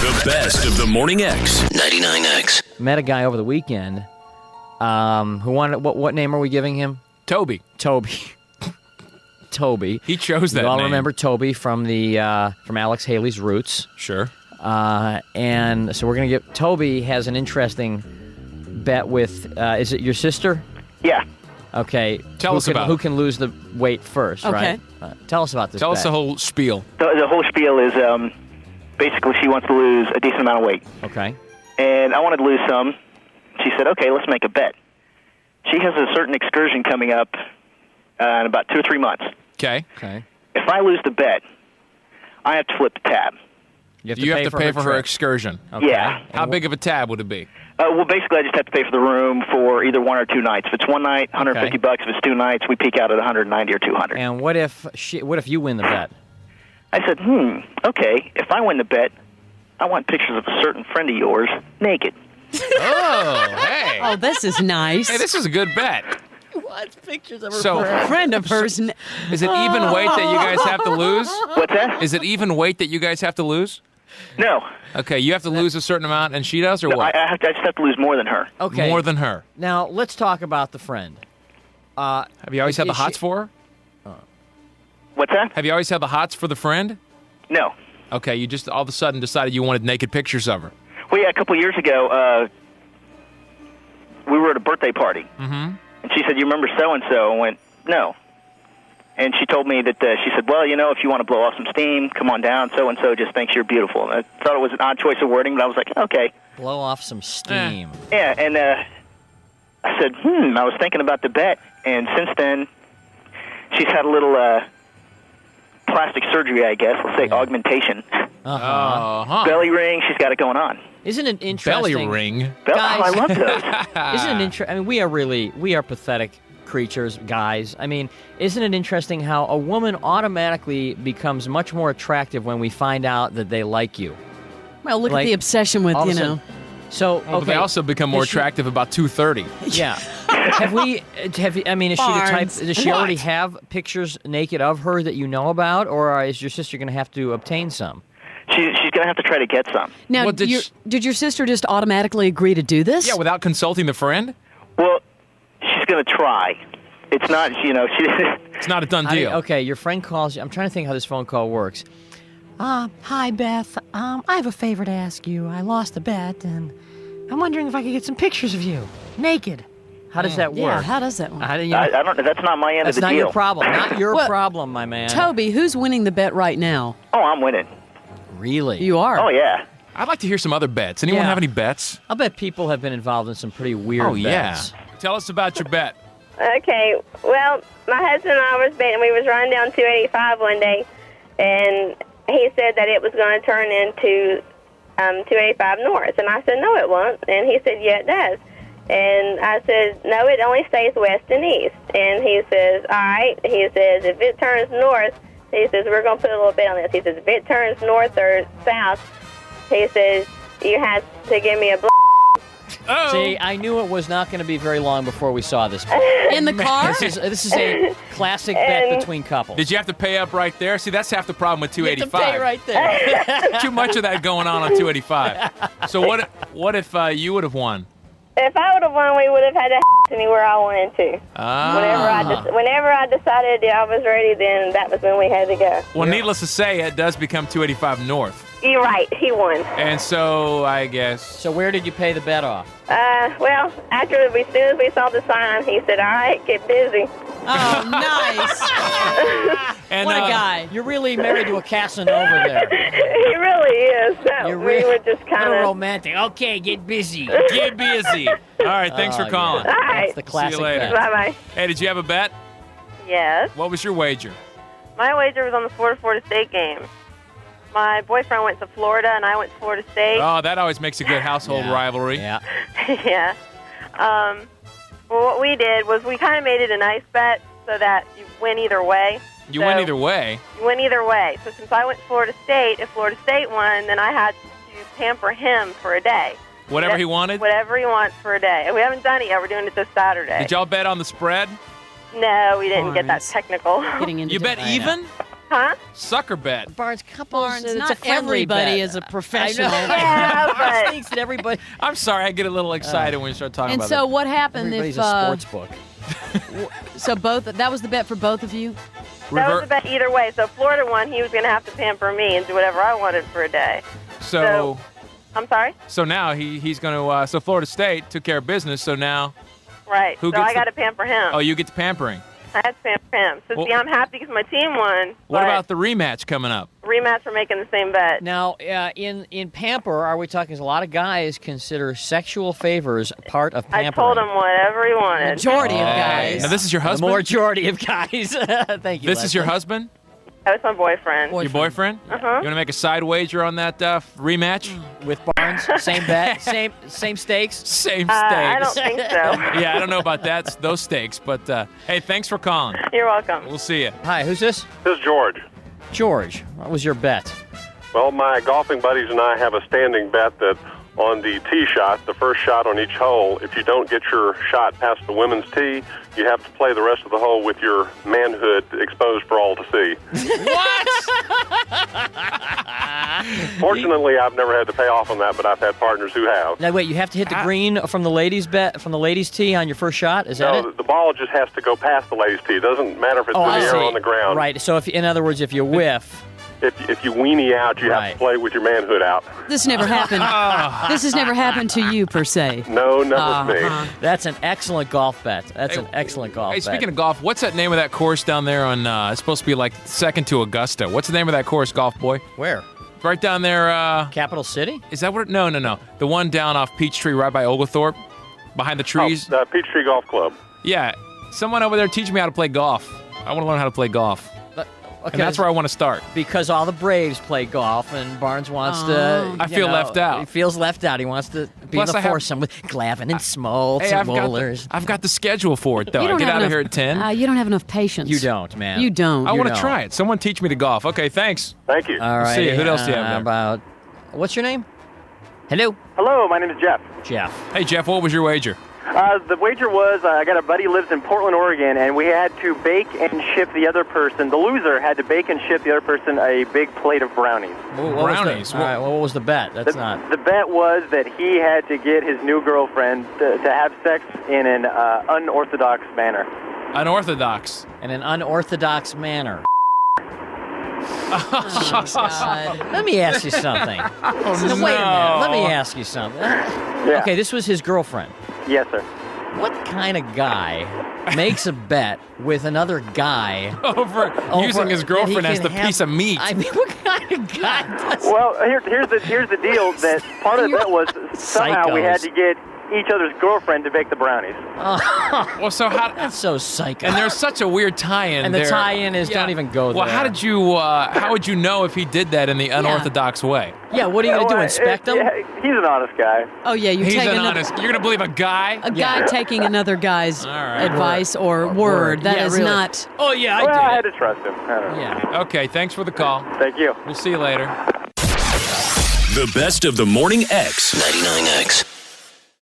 The best of the Morning X. 99X. Met a guy over the weekend who wanted, what name are we giving him? Toby. Toby. He chose that You all name. remember Toby from from Alex Haley's Roots. Sure. And so we're going to get, Toby has an interesting bet with, is it your sister? Yeah. Okay. Tell us about who it. can lose the weight first, Okay. right? Tell us about this Tell bet. us the whole spiel. The whole spiel is basically she wants to lose a decent amount of weight. Okay. And I wanted to lose some. She said, okay, let's make a bet. She has a certain excursion coming up in about 2 or 3 months. Okay. Okay. If I lose the bet, I have to flip the tab. You have to pay for her trip. excursion. Okay. Yeah. How big of a tab would it be? Well, basically, I just have to pay for the room for either 1 or 2 nights. If it's 1 night, $150. Okay. If it's 2 nights, we peak out at $190 or $200. And what if you win the bet? I said, okay, if I win the bet, I want pictures of a certain friend of yours naked. Oh, hey. Oh, this is nice. Hey, this is a good bet. What pictures of her So, friend of hers. is it even weight that you guys have to lose? What's that? Is it even weight that you guys have to lose? No. Okay, you have to lose a certain amount, and she does, or No, what? I just have to lose more than her. Okay. More than her. Now, let's talk about the friend. Have you always had the is hots she- for her? What's that? Have you always had the hots for the friend? No. Okay, you just all of a sudden decided you wanted naked pictures of her. Well, yeah, a couple of years ago, we were at a birthday party. Mm-hmm. And she said, you remember so-and-so? I went, no. And she told me that, she said, well, if you want to blow off some steam, come on down. So-and-so just thinks you're beautiful. And I thought it was an odd choice of wording, but I was like, okay. Blow off some steam. Yeah, and I said, I was thinking about the bet. And since then, she's had a little plastic surgery, I guess. Let's say augmentation. Uh-huh. Belly ring, she's got it going on. Isn't it interesting? Belly ring. Guys. I love those. Isn't it interesting? I mean, we are pathetic creatures, guys. I mean, isn't it interesting how a woman automatically becomes much more attractive when we find out that they like you? Well, look Like, at the obsession with, all of a sudden- So, Well, but okay. they also become more Is she- attractive about 2:30. Yeah. I mean, is she the type, Barnes. does she What? already have pictures naked of her that you know about, or is your sister going to have to obtain some? She's going to have to try to get some. Now, Well, did did your sister just automatically agree to do this? Yeah, without consulting the friend? Well, she's going to try. It's not, she... It's not a done deal. Okay, your friend calls you. I'm trying to think how this phone call works. Hi, Beth. I have a favor to ask you. I lost a bet, and I'm wondering if I could get some pictures of you, naked. How does that work? Yeah, how does that work? How do you, I don't. That's not my end that's of the not deal. your problem. Not your Well, problem, my man. Toby, who's winning the bet right now? Oh, I'm winning. Really? You are. Oh, yeah. I'd like to hear some other bets. Anyone Yeah. have any bets? I'll bet people have been involved in some pretty weird Oh, yeah. bets. Tell us about your bet. Okay, well, my husband and I was betting. We was running down 285 one day, and he said that it was going to turn into 285 north. And I said, no, it won't. And he said, yeah, it does. And I said, no, it only stays west and east. And he says, all right. He says, if it turns north, he says, we're going to put a little bet on this. He says, if it turns north or south, he says, you have to give me a Oh. See, I knew it was not going to be very long before we saw this. In the car? This is a classic bet between couples. Did you have to pay up right there? See, that's half the problem with You have to 285. pay right there. Too much of that going on 285. So what if you would have won? If I would have won, we would have had to anywhere I wanted to. Ah. Whenever I decided I was ready, then that was when we had to go. Well, needless to say, it does become 285 north. You're right. He won. And so I guess... So where did you pay the bet off? Well, as soon as we saw the sign, he said, all right, get busy. Oh, nice. And, What a guy. You're really married to a Casanova there. He really is. You're We were just kind What a of... romantic. Okay, get busy. Get busy. All right, thanks for calling. Yeah. All That's right. the classic later. bet. Bye-bye. Hey, did you have a bet? Yes. What was your wager? My wager was on the Florida State game. My boyfriend went to Florida, and I went to Florida State. Oh, that always makes a good household rivalry. Yeah. Yeah. Well, what we did was we kind of made it a nice bet so that you win either way. You win either way. You win either way. So since I went to Florida State, if Florida State won, then I had to pamper him for a day. Whatever he wanted? Whatever he wants for a day. And we haven't done it yet. We're doing it this Saturday. Did y'all bet on the spread? No, we didn't get that Barnes. technical. Getting into You bet I know. even? Huh? Sucker bet. Barnes, couples. Barnes, it's not a friendly everybody bet. is a professional. I know. Yeah, Barnes but- thinks that everybody. I'm sorry, I get a little excited when you start talking And about so it. what happened Everybody's if a sports book. so that was the bet for both of you? That was the bet either way. So Florida won, he was going to have to pamper me and do whatever I wanted for a day. So I'm sorry? So now he's going to. So Florida State took care of business. So now, Right. Who so gets I got to pamper him. oh, you get the pampering. I had to pamper him. So Well- see, I'm happy because my team won. What but about the rematch coming up? rematch for making the same bet? Now, in pamper, are we talking? A lot of guys consider sexual favors part of pampering. I told him whatever he wanted. Majority of guys. Now this is your The husband. majority of guys. Thank you. This is your Leslie. husband. That was my boyfriend. Your boyfriend. Uh-huh. You want to make a side wager on that rematch? with Barnes. Same bet. Same stakes. Same I don't stakes. think so. Yeah, I don't know about those stakes, but hey, thanks for calling. You're welcome. We'll see you. Hi, who's this? This is George. George. What was your bet? Well, my golfing buddies and I have a standing bet that on the tee shot, the first shot on each hole, if you don't get your shot past the women's tee, you have to play the rest of the hole with your manhood exposed for all to see. Fortunately, I've never had to pay off on that, but I've had partners who have. Now wait, you have to hit the green from the ladies' tee on your first shot. Is that No, it? the ball just has to go past the ladies' tee. It doesn't matter if it's in I the air see. or on the ground. Right. So in other words, if you whiff. If you weenie out, you have to play with your manhood out. This never happened. This has never happened to you, per se. No, not with me. That's an excellent golf bet. That's an excellent golf Hey, bet. speaking of golf, what's that name of that course down there on? It's supposed to be like second to Augusta. What's the name of that course, golf boy? Where? Right down there. Capital City? Is that what? No. The one down off Peachtree, right by Oglethorpe, behind the trees. Oh, Peachtree Golf Club. Yeah, someone over there teach me how to play golf. I want to learn how to play golf. Okay, And that's where I want to start. Because all the Braves play golf, and Barnes wants to. I feel left out. He feels left out. He wants to be Plus in the I have- foursome with Glavin and Smoltz Hey, and I've Wohlers. got the schedule for it, though. You I don't get have out of enough- here at 10. You don't have enough patience. You don't, man. You don't. I want to don't. try it. Someone teach me to golf. Okay, thanks. Thank you. All right. See you. Who else do you have there? About. What's your name? Hello, Hello, my name is Jeff. Jeff. Hey, Jeff, what was your wager? The wager was I got a buddy who lives in Portland, Oregon, and we had to bake and ship the other person. The loser had to bake and ship the other person a big plate of brownies. What was Brownies. the, all right, what was the bet? That's not. The bet was that he had to get his new girlfriend to have sex in an unorthodox manner. Unorthodox. In an unorthodox manner. Oh, God. Let me ask you something. Wait a minute. Let me ask you something. Okay, this was his girlfriend. Yes, sir. What kind of guy makes a bet with another guy Over using his girlfriend as the piece of meat. I mean, what kind of guy does Well, here's the deal. That part of the bet was somehow we had to get each other's girlfriend to bake the brownies. Well, so how? That's so psycho. And there's such a weird tie-in And the there. tie-in is don't even go Well, there. how would you know if he did that in the unorthodox way? Yeah, what are you going to do, inspect him? He's an honest guy. Oh, yeah, you He's take an another. honest. You're gonna believe a guy? A guy taking another guy's right. advice or word. That is Yeah, really. not. Oh, yeah, Well, I I had did to trust him. I don't know. Yeah. Okay, thanks for the call. Thank you. We'll see you later. The best of the Morning X. 99X.